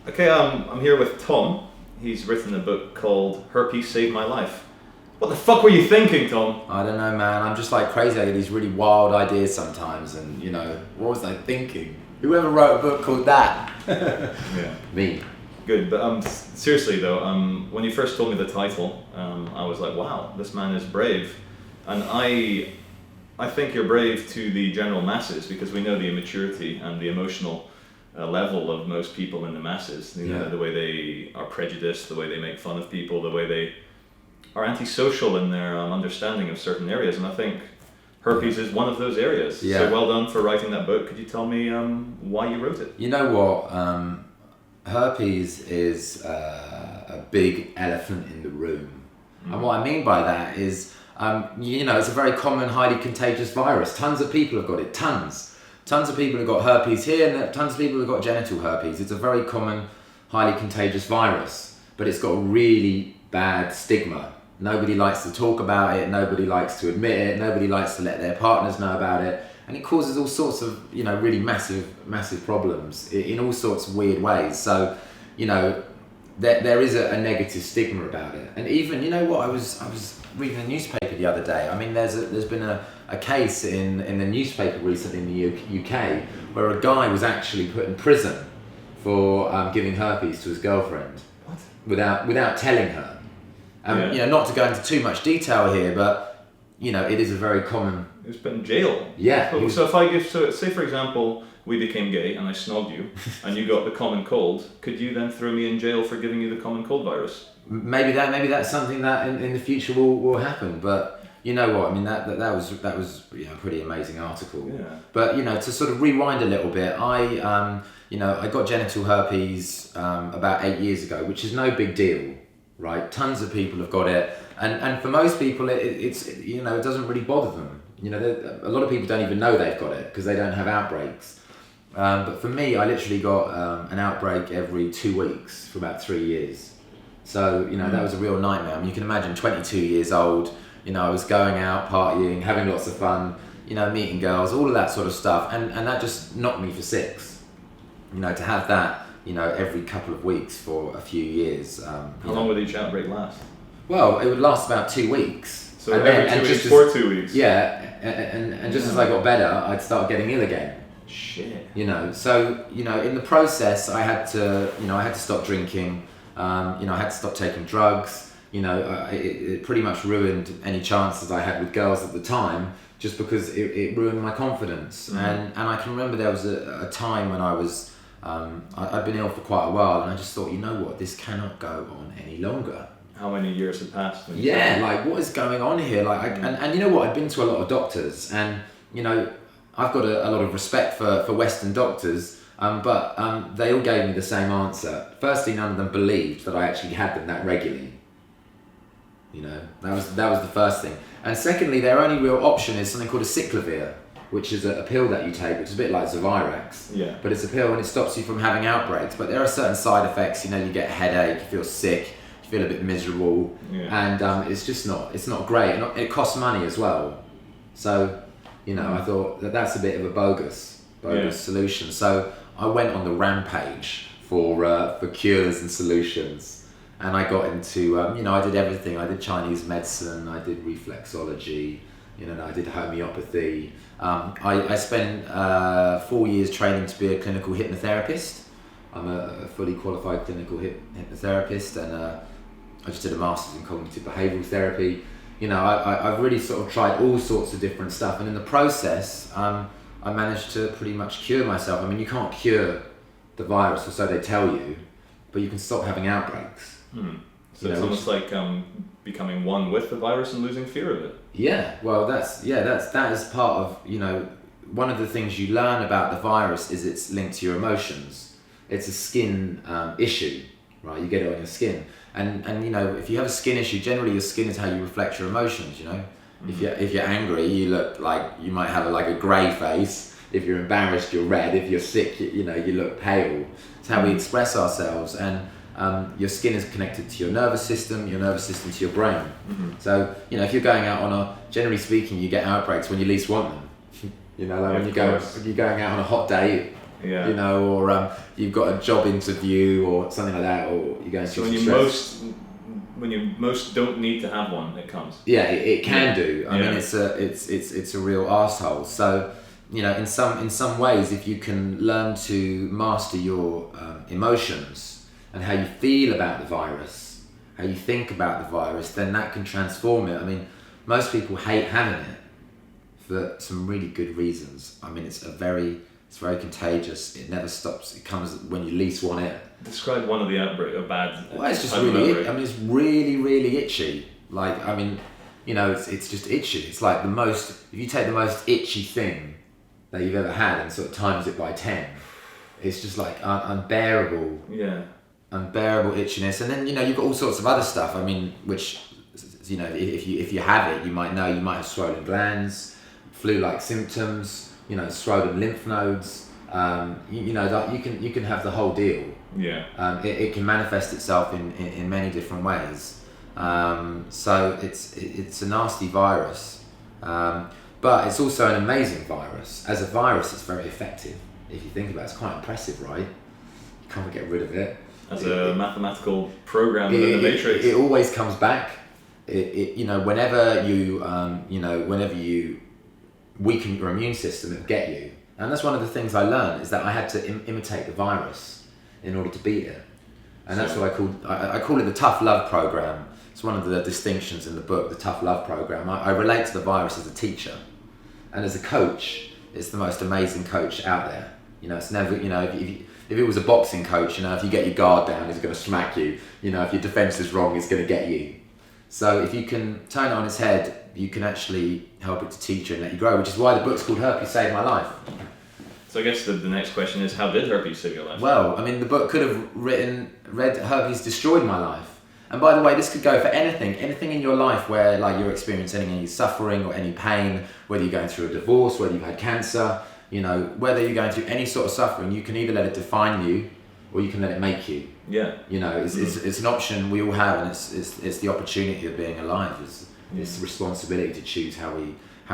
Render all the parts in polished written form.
Okay, I'm here with Tom. He's written a book called Herpes Saved My Life. What the fuck were you thinking, Tom? I don't know, man. I'm just like crazy. I get these really wild ideas sometimes, and what was I thinking? Whoever wrote a book called that? Yeah. Me. Good, but seriously though, when you first told me the title, I was like, wow, this man is brave. And I think you're brave to the general masses because we know the immaturity and the emotional level of most people in the masses. The way they are prejudiced, the way they make fun of people, the way they are antisocial in their understanding of certain areas. And I think herpes is one of those areas. Yeah. So well done for writing that book. Could you tell me why you wrote it? You know what? Herpes is a big elephant in the room. And what I mean by that is, it's a very common, highly contagious virus. Tons of people have got it, tons of people have got herpes here, and tons of people have got genital herpes. It's a very common, highly contagious virus, but it's got a really bad stigma. Nobody likes to talk about it, nobody likes to admit it, nobody likes to let their partners know about it, and it causes all sorts of, really massive problems in all sorts of weird ways. So, there is a negative stigma about it. And even, I was reading a newspaper the other day. I mean, there's been a case in the newspaper recently in the UK where a guy was actually put in prison for giving herpes to his girlfriend. What? Without telling her. Not to go into too much detail here, but it is a very common. He was put in jail. Yeah. So say for example we became gay and I snogged you and you got the common cold, could you then throw me in jail for giving you the common cold virus? Maybe that's something that in the future will happen. But you know what I mean, that was a pretty amazing article. Yeah. But to sort of rewind a little bit, I got genital herpes about 8 years ago, which is no big deal. Right, tons of people have got it, and for most people, it's it doesn't really bother them. A lot of people don't even know they've got it because they don't have outbreaks. But for me, I literally got an outbreak every 2 weeks for about 3 years. So that was a real nightmare. I mean, you can imagine, 22 years old. I was going out partying, having lots of fun. Meeting girls, all of that sort of stuff, and that just knocked me for six. To have that. Every couple of weeks for a few years. How long would each outbreak last? Well, it would last about 2 weeks. So every 2 weeks for 2 weeks? Yeah, and just as I got better, I'd start getting ill again. Shit. So, in the process, I had to stop drinking, I had to stop taking drugs. It pretty much ruined any chances I had with girls at the time, just because it ruined my confidence. And I can remember there was a time when I was... I'd been ill for quite a while, and I just thought, this cannot go on any longer. How many years had passed? What is going on here? And you know what? I'd been to a lot of doctors, and I've got a lot of respect for Western doctors, but they all gave me the same answer. Firstly, none of them believed that I actually had them that regularly. That was the first thing. And secondly, their only real option is something called a cyclovir, which is a pill that you take, which is a bit like Zavirax. Yeah. But it's a pill and it stops you from having outbreaks. But there are certain side effects. You get a headache, you feel sick, you feel a bit miserable, and it's not great. And it costs money as well. So, I thought that's a bit of a bogus solution. So I went on the rampage for cures and solutions, and I got into I did everything. I did Chinese medicine, I did reflexology. I did homeopathy. I spent 4 years training to be a clinical hypnotherapist. I'm a fully qualified clinical hypnotherapist, and I just did a master's in cognitive behavioural therapy. I've really sort of tried all sorts of different stuff, and in the process, I managed to pretty much cure myself. I mean, you can't cure the virus, or so they tell you, but you can stop having outbreaks. So it's almost like becoming one with the virus and losing fear of it. Yeah, well, that is part of, one of the things you learn about the virus is it's linked to your emotions. It's a skin issue, right? You get it on your skin. And if you have a skin issue, generally your skin is how you reflect your emotions, Mm-hmm. If you're angry, you look like, you might have a grey face. If you're embarrassed, you're red. If you're sick, you look pale. It's how we express ourselves. And your skin is connected to your nervous system to your brain. Mm-hmm. So, if you're going out generally speaking, you get outbreaks when you least want them. When you're going out on a hot day, Yeah. You know, or you've got a job interview or something like that, or you're going So through some stress. when you most don't need to have one, it comes. Yeah, it can do. I Yeah. mean, it's a real arsehole. So, you know, in some ways, if you can learn to master your emotions and how you feel about the virus, how you think about the virus, then that can transform it. I mean, most people hate having it for some really good reasons. I mean, it's very contagious. It never stops. It comes when you least want it. Describe one of the outbreak of bad. Well, it's just really. I mean, it's really itchy. Like, I mean, you know, it's just itchy. It's like the most. If you take the most itchy thing that you've ever had and sort of times it by 10, it's just like unbearable. Yeah. Unbearable itchiness, and then, you know, you've got all sorts of other stuff. I mean, which, you know, if you have it, you might have swollen glands, flu-like symptoms. You know, swollen lymph nodes. You know, that you can have the whole deal. Yeah. It can manifest itself in many different ways. So it's a nasty virus, but it's also an amazing virus. As a virus, it's very effective. If you think about it, it's quite impressive, right? You can't get rid of it. As a mathematical program within the matrix. It always comes back. You know, whenever you weaken your immune system, it'll get you. And that's one of the things I learned, is that I had to imitate the virus in order to beat it. And that's what I call it the tough love program. It's one of the distinctions in the book, the tough love program. I relate to the virus as a teacher, and as a coach, it's the most amazing coach out there. You know, it's never, you know, if it was a boxing coach, you know, if you get your guard down, he's going to smack you. You know, if your defense is wrong, he's going to get you. So if you can turn it on its head, you can actually help it to teach you and let you grow, which is why the book's called Herpes Saved My Life. So I guess the next question is, how did herpes save your life? Well, I mean, the book could have read Herpes Destroyed My Life. And by the way, this could go for anything in your life where, like, you're experiencing any suffering or any pain, whether you're going through a divorce, whether you've had cancer, you know, whether you're going through any sort of suffering, you can either let it define you or you can let it make you. Yeah. You know, it's an option we all have, and it's the opportunity of being alive. It's the responsibility to choose how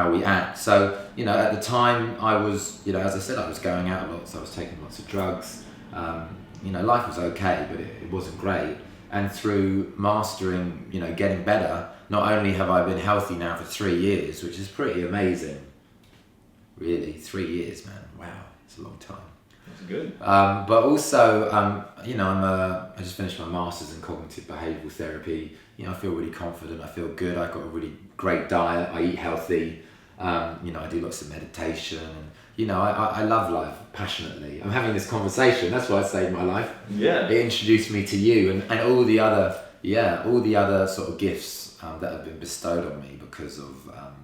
we act. So, you know, at the time I was, you know, as I said, I was going out lots, I was taking lots of drugs. You know, life was okay, but it wasn't great. And through mastering, you know, getting better, not only have I been healthy now for 3 years, which is pretty amazing. Really, 3 years, man. Wow, it's a long time. That's good. But also, you know, I just finished my master's in cognitive behavioural therapy. You know, I feel really confident. I feel good. I've got a really great diet. I eat healthy. You know, I do lots of meditation. And, you know, I love life passionately. I'm having this conversation. That's why it saved my life. Yeah. It introduced me to you and all the other sort of gifts that have been bestowed on me because of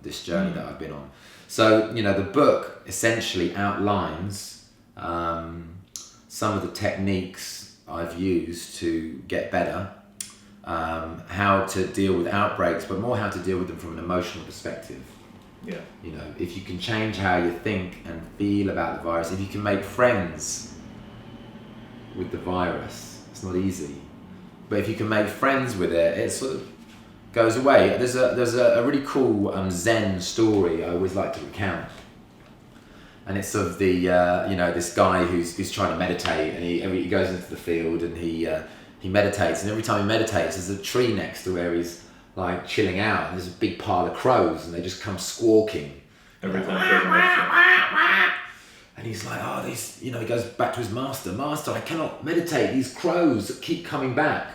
this journey that I've been on. So, you know, the book essentially outlines some of the techniques I've used to get better, how to deal with outbreaks, but more how to deal with them from an emotional perspective. Yeah. You know, if you can change how you think and feel about the virus, if you can make friends with the virus, it's not easy, but if you can make friends with it, it sort of goes away. There's a really cool Zen story I always like to recount. And it's of the you know, this guy who's trying to meditate, and he goes into the field and he meditates, and every time he meditates, there's a tree next to where he's like chilling out, and there's a big pile of crows, and they just come squawking Every time he goes and meditates. and he's like, oh, these, you know, he goes back to his master, I cannot meditate, these crows keep coming back.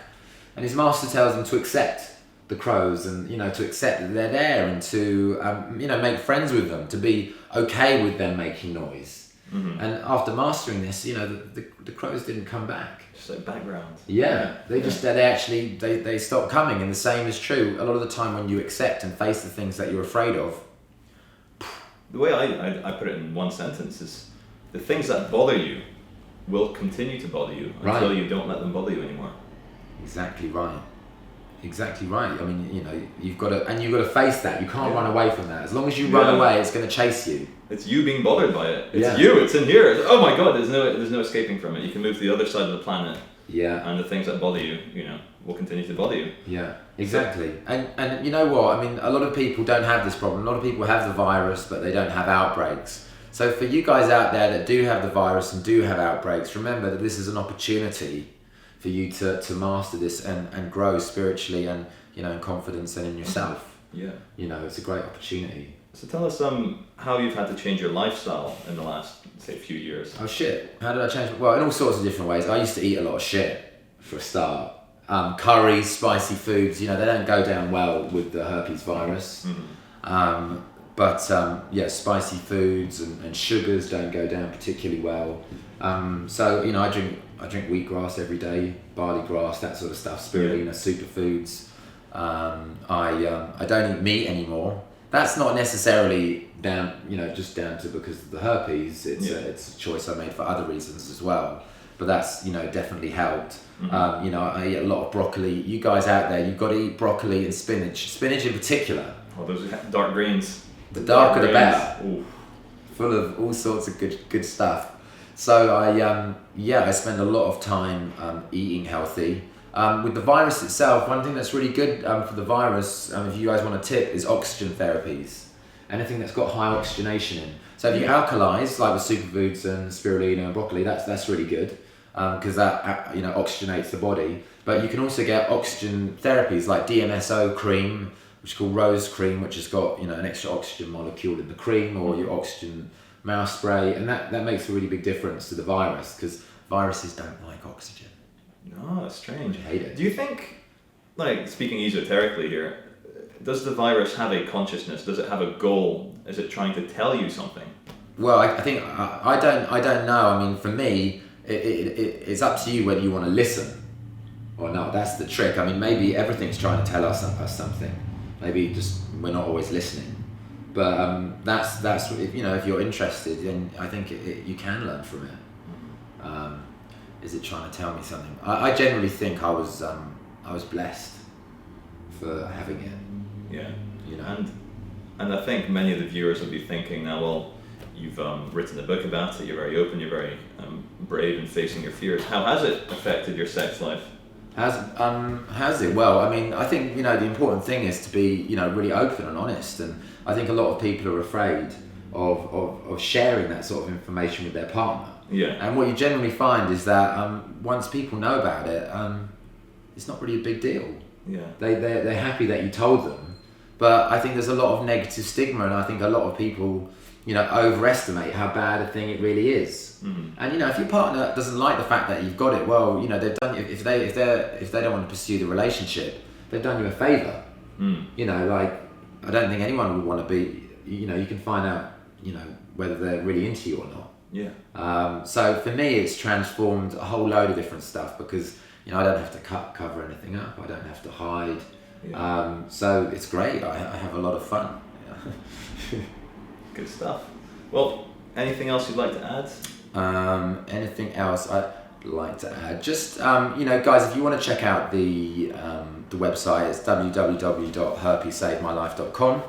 And his master tells him to accept the crows, and, you know, to accept that they're there, and to you know, make friends with them, to be okay with them making noise. Mm-hmm. And after mastering this, you know, the crows didn't come back. Just like background. Yeah, they stop coming. And the same is true a lot of the time when you accept and face the things that you're afraid of. The way I put it in one sentence is, the things that bother you will continue to bother you until you don't let them bother you anymore. Exactly right. Exactly right. I mean, you know, you've got to face that. You can't run away from that. As long as you run away, it's going to chase you. It's you being bothered by it. It's you. It's in here. Oh my God! There's no escaping from it. You can move to the other side of the planet. Yeah. And the things that bother you, you know, will continue to bother you. Yeah. Exactly. And you know what? I mean, a lot of people don't have this problem. A lot of people have the virus, but they don't have outbreaks. So for you guys out there that do have the virus and do have outbreaks, remember that this is an opportunity for you to master this and grow spiritually and, you know, in confidence and in yourself. Yeah. You know, it's a great opportunity. So tell us how you've had to change your lifestyle in the last, say, few years. Oh shit, how did I change? Well, in all sorts of different ways. I used to eat a lot of shit, for a start. Curries, spicy foods, you know, they don't go down well with the herpes virus. Mm-hmm. Yeah, spicy foods and sugars don't go down particularly well. So, you know, I drink wheatgrass every day, barley grass, that sort of stuff, spirulina, superfoods. I don't eat meat anymore. That's not necessarily down, you know, just down to because of the herpes. It's a choice I made for other reasons as well. But that's, you know, definitely helped. Mm-hmm. You know, I eat a lot of broccoli. You guys out there, you've got to eat broccoli and spinach. Spinach in particular. Oh, those dark greens. The darker the better. Ooh. Full of all sorts of good stuff. So I spend a lot of time eating healthy. With the virus itself, one thing that's really good for the virus, if you guys want a tip, is oxygen therapies. Anything that's got high oxygenation in. So if you alkalize, like with superfoods and spirulina and broccoli, that's really good because that, you know, oxygenates the body. But you can also get oxygen therapies like DMSO cream, which is called rose cream, which has got, you know, an extra oxygen molecule in the cream, or your oxygen mouth spray, and that makes a really big difference to the virus because viruses don't like oxygen. No, that's strange. I hate it. Do you think, like, speaking esoterically here, does the virus have a consciousness? Does it have a goal? Is it trying to tell you something? Well, I think I don't know. I mean, for me, it's up to you whether you want to listen or not. That's the trick. I mean, maybe everything's trying to tell us something. Maybe just we're not always listening. But that's you know, if you're interested, then I think you can learn from it. Is it trying to tell me something? I generally think I was blessed for having it. Yeah. You know. And I think many of the viewers will be thinking now, well, you've written a book about it. You're very open. You're very brave in facing your fears. How has it affected your sex life? Has it? Well, I mean, I think, you know, the important thing is to be, you know, really open and honest. And I think a lot of people are afraid of sharing that sort of information with their partner. Yeah. And what you generally find is that once people know about it, it's not really a big deal. Yeah. They're happy that you told them. But I think there's a lot of negative stigma, and I think a lot of people, you know, overestimate how bad a thing it really is. Mm-hmm. And, you know, if your partner doesn't like the fact that you've got it, well, you know, they've done, if they don't want to pursue the relationship, they've done you a favour. You know, like, I don't think anyone would want to be, you know, you can find out, you know, whether they're really into you or not. Yeah. So for me, it's transformed a whole load of different stuff because, you know, I don't have to cover anything up. I don't have to hide. Yeah. So it's great. I have a lot of fun. Yeah. Good stuff. Well, anything else you'd like to add? Anything else I'd like to add? Just, you know, guys, if you want to check out the website, it's www.herpesavemylife.com.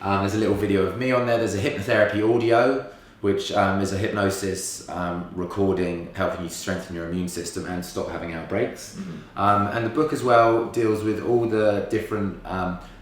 There's a little video of me on there. There's a hypnotherapy audio, which is a hypnosis recording, helping you strengthen your immune system and stop having outbreaks. Mm-hmm. And the book as well deals with all the different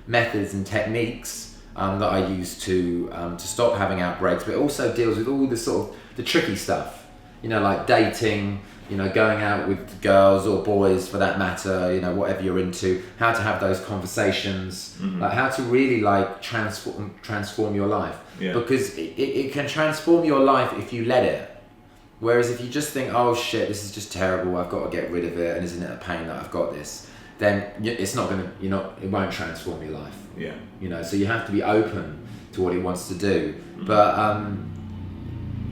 methods and techniques that I use to stop having outbreaks, but it also deals with all the sort of the tricky stuff, you know, like dating, you know, going out with girls or boys for that matter, you know, whatever you're into, how to have those conversations, like how to really like transform your life. Yeah. Because it can transform your life if you let it. Whereas if you just think, oh shit, this is just terrible, I've got to get rid of it, and isn't it a pain that I've got this, then it's not gonna, it won't transform your life. Yeah. You know, so you have to be open to what it wants to do. But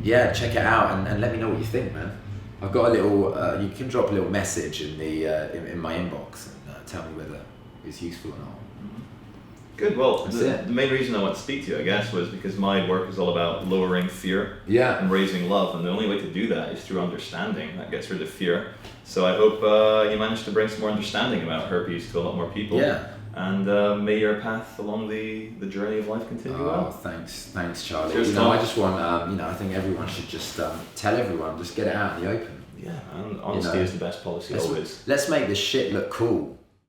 yeah, check it out and let me know what you think, man. I've got a little. You can drop a little message in the in my inbox and tell me whether it's useful or not. Good. Well, the main reason I want to speak to you, I guess, was because my work is all about lowering fear and raising love, and the only way to do that is through understanding. That gets rid of fear. So I hope you managed to bring some more understanding about herpes to a lot more people. Yeah. And may your path along the journey of life continue well. Thanks, Charlie. Cheers, I just want, I think everyone should just tell everyone, just get it out in the open. Yeah, and honesty is the best policy always. Let's make this shit look cool.